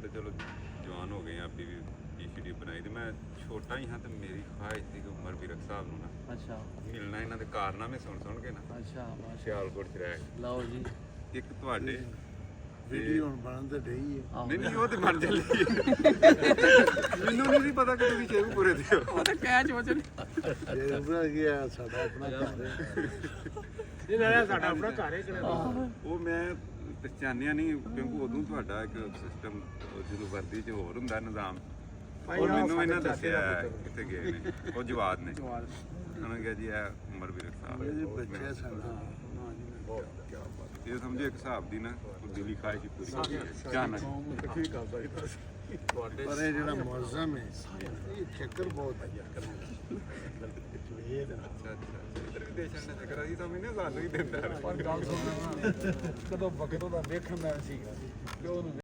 ਤਾਂ ਚਲੋ ਜਵਾਨ ਹੋ ਗਏ ਆ, ਆਪੀ ਵੀ PhD ਬਣਾਈ ਤੇ ਮੈਂ ਛੋਟਾ ਹੀ ਹਾਂ ਤੇ ਮੇਰੀ ਖੁਆਇਸ਼ ਸੀ ਕਿ ਉਮਰ ਵੀਰਕ ਸਾਹਿਬ ਨੂੰ ਨਾ ਅੱਛਾ ਮਿਲਣਾ, ਇਹਨਾਂ ਦੇ ਕਾਰਨਾਮੇ ਸੁਣ ਕੇ ਨਾ ਅੱਛਾ ਮਾਸ਼ਾ ਸਿਆਲਕੋਟ ਚ ਰਹਿ ਲਓ ਜੀ ਇੱਕ ਤੁਹਾਡੇ ਵੀਡੀਓ ਹੁਣ ਬਣਨ ਤੇ ਡਈ ਹੈ। ਆਹੋ। ਨਹੀਂ ਉਹ ਤੇ ਬਣ ਚੱਲੀ ਮੈਨੂੰ ਨਹੀਂ ਪਤਾ ਕਿ ਤੁਸੀਂ ਸ਼ੇਖੂਪੁਰੇ ਦੇ ਹੋ। ਉਹ ਤਾਂ ਕਹਿ ਚੋਚਨ ਜੇ ਉਹਦਾ ਗਿਆ ਸਾਡਾ ਆਪਣਾ ਘਰ ਹੈ। ਇਹ ਨਾਲੇ ਸਾਡਾ ਆਪਣਾ ਘਰ ਹੈ ਕਿਹੜਾ ਉਹ ਮੈਂ ਪਛਾਣਿਆ ਨਹੀਂ ਕਿਉਂਕਿ ਉਦੋਂ ਤੁਹਾਡਾ ਇੱਕ ਸਿਸਟਮ ਜਦੋਂ ਵਰਦੀ 'ਚ ਹੋਰ ਹੁੰਦਾ ਨਿਜ਼ਾਮ। ਉਹ ਮੈਨੂੰ ਇਹਨਾਂ ਦੱਸਿਆ ਕਿੱਥੇ ਗਏ ਨੇ ਉਹ ਜਵਾਦ ਨੇ, ਉਹਨਾਂ ਨੇ ਕਿਹਾ ਜੀ ਇਹ ਉਮਰ ਵੀਰਕ ਸਾਹਿਬ ਇਹਦੇ ਹੈ। ਬੱਚੇ ਸਾਡਾ ਇਹ ਸਮਝੋ ਇੱਕ ਹਿਸਾਬ ਦੀ ਨਾ ਦਿਲੀ ਖਾਹਿਸ਼ ਪੂਰੀ ਚਾਹਨਾ ਪਰ ਇਹ ਜਿਹੜਾ ਮੌਜ਼ਮ ਹੈ ਇਹ ਚੱਕਰ ਬਹੁਤ ਹੈ। ਇੱਧਰ ਵੀ ਦੇਸ਼ਾਂ ਨੇ ਚੱਕਰ ਅਸੀਂ ਤਾਂ ਮੈਨੂੰ ਸਾਨੂੰ ਹੀ ਦਿੰਦਾ ਪਰ ਗੱਲ ਸੁਣ ਕਦੋਂ ਵਕਤ ਉਹਦਾ ਵੇਖਣ ਦਾ ਸੀਗਾ ਕਿ ਉਹਨੂੰ